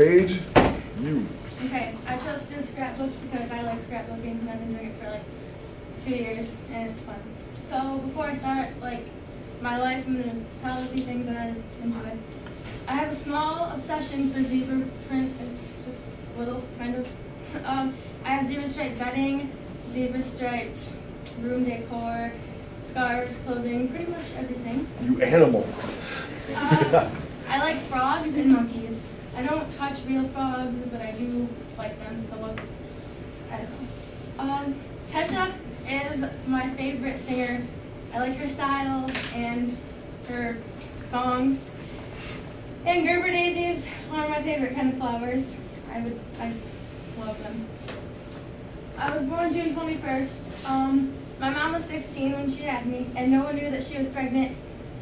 Paige, you. Okay, I chose to do scrapbook because I like scrapbooking and I've been doing it for like 2 years and it's fun. So before I start like my life, I'm going to tell a few things that I enjoy. I have a small obsession for zebra print. It's just little, kind of. I have zebra striped bedding, zebra striped room decor, scarves, clothing, pretty much everything. You animal. I like frogs and monkeys. I don't touch real frogs, but I do like them. The looks, I don't know. Kesha is my favorite singer. I like her style and her songs. And Gerber daisies, one of my favorite kind of flowers. I love them. I was born June 21st. My mom was 16 when she had me, and no one knew that she was pregnant.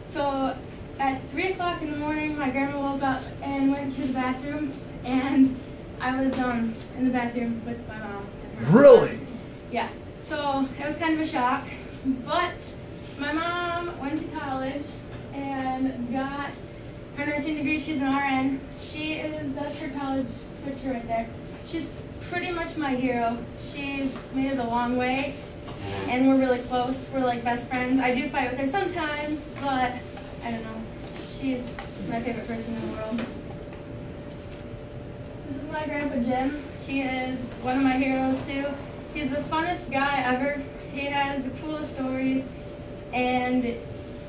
So at 3 o'clock in the morning, my grandma woke up and went to the bathroom, and I was in the bathroom with my mom. Really? Yeah. So it was kind of a shock, but my mom went to college and got her nursing degree. She's an RN. That's her college picture right there. She's pretty much my hero. She's made it a long way, and we're really close. We're like best friends. I do fight with her sometimes, but I don't know. She's my favorite person in the world. This is my grandpa Jim. He is one of my heroes too. He's the funnest guy ever. He has the coolest stories, and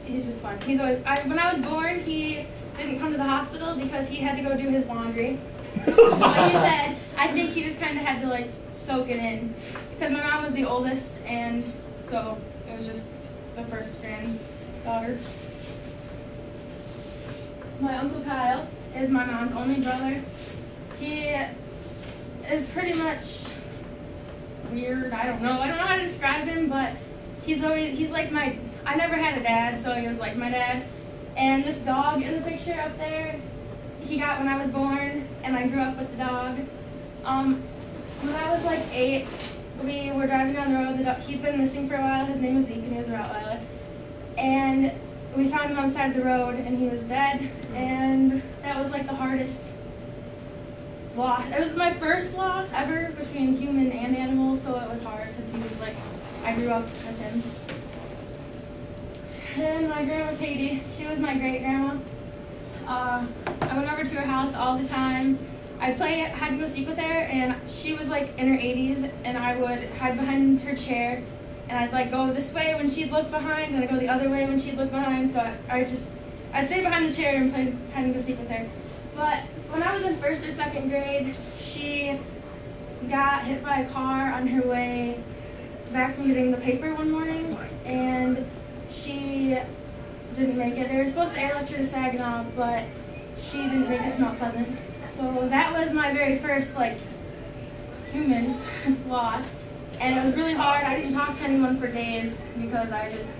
he's just fun. He's always, when I was born, he didn't come to the hospital because he had to go do his laundry. So he said, I think he just kind of had to like soak it in, because my mom was the oldest, and so it was just the first granddaughter. My Uncle Kyle is my mom's only brother. He is pretty much weird. I don't know how to describe him, but he's like I never had a dad, so he was like my dad. And this dog in the picture up there, he got when I was born, and I grew up with the dog. When I was like 8, we were driving down the road. He'd been missing for a while. His name was Zeke, and he was a Rottweiler. And we found him on the side of the road, and he was dead. And that was like the hardest loss. It was my first loss ever between human and animal, so it was hard because he was like, I grew up with him. And my grandma Katie, she was my great grandma. I went over to her house all the time. I'd play hide and go seek with her, and she was like in her 80s, and I would hide behind her chair, and I'd like go this way when she'd look behind, and I'd go the other way when she'd look behind. So I'd stay behind the chair and play hide and go seek with her. But when I was in 1st or 2nd grade, she got hit by a car on her way back from getting the paper one morning, and she didn't make it. They were supposed to airlift her to Saginaw, but she didn't make it to Mount Pleasant. So that was my very first like human loss, and it was really hard. I didn't talk to anyone for days because I just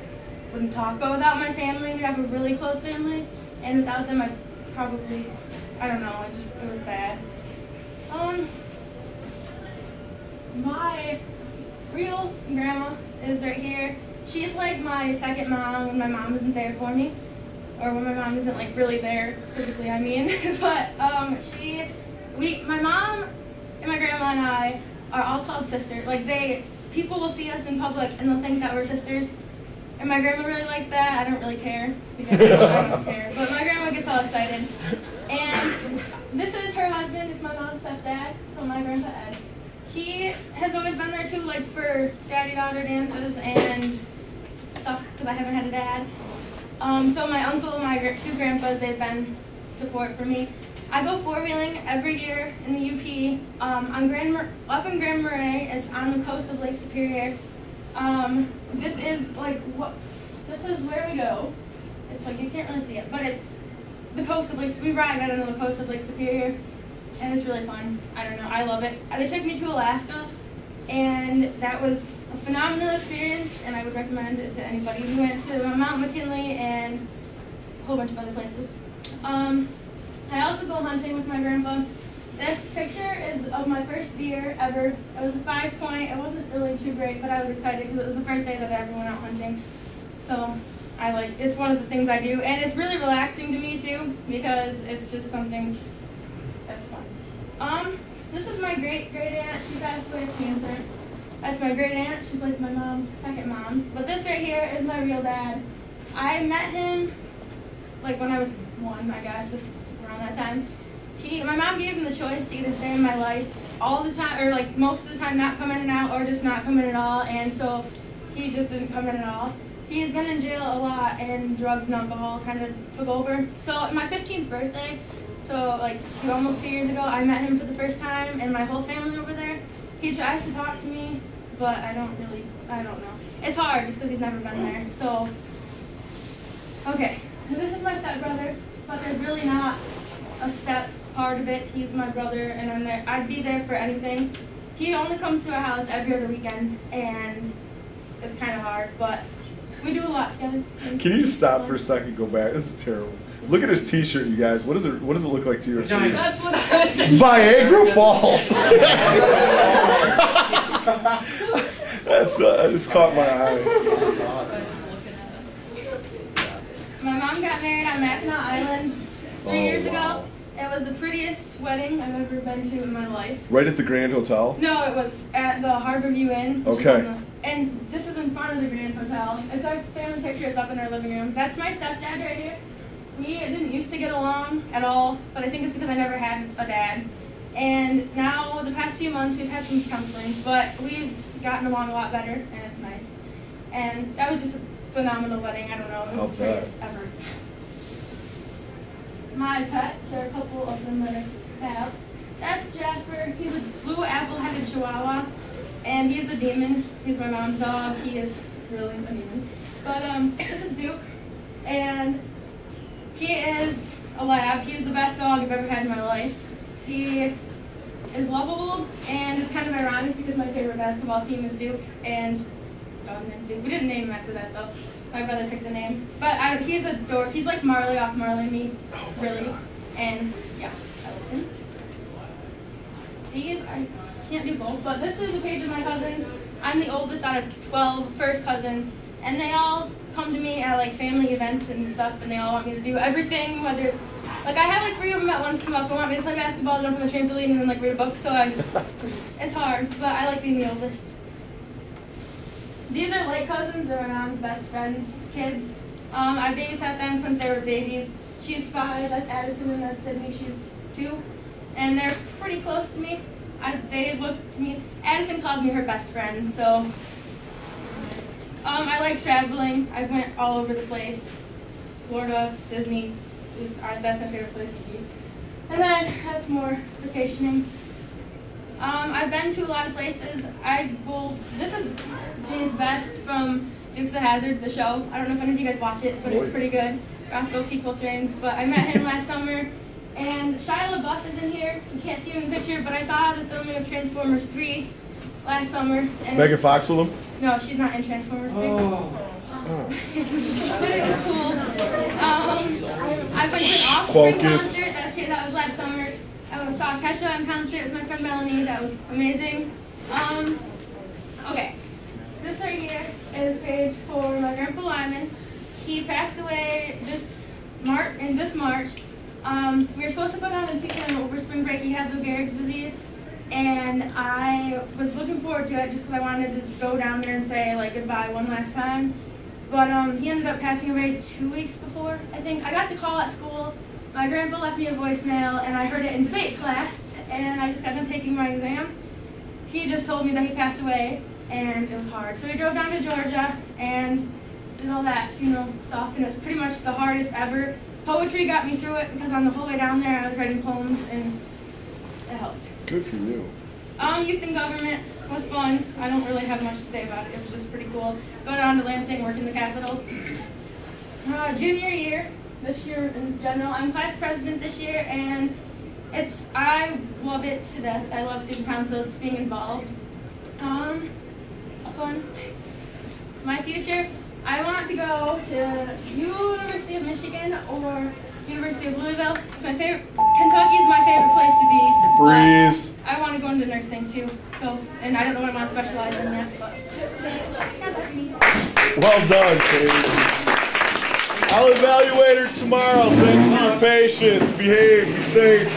wouldn't talk. But without my family, we have a really close family, and without them, I don't know, it was bad. My real grandma is right here. She's like my second mom when my mom isn't there for me, or when my mom isn't like really there physically, I mean. But my mom and my grandma and I are all called sister. Like people will see us in public and they'll think that we're sisters. And my grandma really likes that. I don't really care because I don't care. But my grandma gets all excited. And this is her husband. It's my mom's stepdad, so my grandpa Ed. He has always been there too, like for daddy-daughter dances and stuff, because I haven't had a dad. So my uncle and my 2 grandpas, they've been support for me. I go 4-wheeling every year in the UP up in Grand Marais. It's on the coast of Lake Superior. This is where we go. It's like, you can't really see it, but it's the coast of we ride right on the coast of Lake Superior, and it's really fun. I don't know, I love it. They took me to Alaska, and that was a phenomenal experience, and I would recommend it to anybody. We went to Mount McKinley and a whole bunch of other places. I also go hunting with my grandpa. This picture is of my first deer ever. It was a 5-point. It wasn't really too great, but I was excited because it was the first day that I ever went out hunting. So it's one of the things I do, and it's really relaxing to me too because it's just something that's fun. This is my great aunt. She passed away of cancer. That's my great aunt. She's like my mom's second mom. But this right here is my real dad. I met him like when I was 1, I guess. This is around that time. My mom gave him the choice to either stay in my life all the time, or like most of the time not come in and out, or just not come in at all. And so he just didn't come in at all. He's been in jail a lot, and drugs and alcohol kind of took over. So at my 15th birthday, so like almost 2 years ago, I met him for the first time, and my whole family over there. He tries to talk to me, but I don't know. It's hard just because he's never been there. So, okay, this is my stepbrother, but there's really not a step part of it. He's my brother, and I'm there. I'd be there for anything. He only comes to our house every other weekend, and it's kind of hard, but we do a lot together. Can you just stop for a second? Go back. This is terrible. Look at his T-shirt, you guys. What does it look like to you? That's what I was thinking. Viagra Falls. That just caught my eye. My mom got married on Mackinac Island 3 years ago. It was the prettiest wedding I've ever been to in my life. Right at the Grand Hotel? No, it was at the Harborview Inn. Okay. And this is in front of the Grand Hotel. It's our family picture. It's up in our living room. That's my stepdad right here. We didn't used to get along at all, but I think it's because I never had a dad. And now, the past few months, we've had some counseling, but we've gotten along a lot better, and it's nice. And that was just a phenomenal wedding. I don't know. It was the prettiest ever. My pets are a couple of them that I have. That's Jasper. He's a blue apple-headed Chihuahua, and he's a demon. He's my mom's dog. He is really a demon. But this is Duke, and he is a lab. He's the best dog I've ever had in my life. He is lovable, and it's kind of ironic because my favorite basketball team is Duke, and dog's name's Duke. We didn't name him after that, though. My brother picked the name. But he's a dork. He's like Marley off Marley and Me, really. And, yeah, I love him. These, I can't do both, but this is a page of my cousins. I'm the oldest out of 12 first cousins, and they all come to me at, like, family events and stuff, and they all want me to do everything, whether... Like, I have, like, 3 of them at once come up and want me to play basketball, jump on the trampoline, and then, like, read a book, so it's hard, but I like being the oldest. These are late cousins. They're my mom's best friend's kids. I babysat them since they were babies. She's 5, that's Addison, and that's Sydney, she's 2. And they're pretty close to me. They look to me, Addison calls me her best friend, so. I like traveling. I went all over the place. Florida, Disney, that's my favorite place to be. And then, that's more vacationing. I've been to a lot of places. This is James Best from Dukes of Hazzard, the show. I don't know if any of you guys watch it, but it's pretty good. Roscoe P. Coltrane. But I met him last summer. And Shia LaBeouf is in here. You can't see him in the picture, but I saw the filming of Transformers 3 last summer. And Megan Fox with him? No, she's not in Transformers 3. But it was cool. I've been to an Offspring concert. That was last summer. I saw Kesha in concert with my friend Melanie. That was amazing. Okay. This right here is a page for my grandpa Lyman. He passed away this March. We were supposed to go down and see him over spring break. He had Lou Gehrig's disease, and I was looking forward to it just because I wanted to just go down there and say like goodbye one last time. But he ended up passing away 2 weeks before, I think. I got the call at school. My grandpa left me a voicemail, and I heard it in debate class, and I just got done taking my exam. He just told me that he passed away, and it was hard. So we drove down to Georgia and did all that funeral stuff, and it was pretty much the hardest ever. Poetry got me through it because on the whole way down there I was writing poems, and it helped. Good for you. Youth in government was fun. I don't really have much to say about it. It was just pretty cool. Go down to Lansing, work in the Capitol. Junior year, this year in general, I'm class president this year, and I love it to death. I love student council, just being involved. It's fun. My future, I want to go to University of Michigan or University of Louisville. It's my favorite. Kentucky is my favorite place to be. Freeze. I want to go into nursing too. So, and I don't know what I want to specialize in yet, but yeah, that's me. Well done, Katie. I'll evaluate her tomorrow. Thanks for your patience. Behave. Be safe.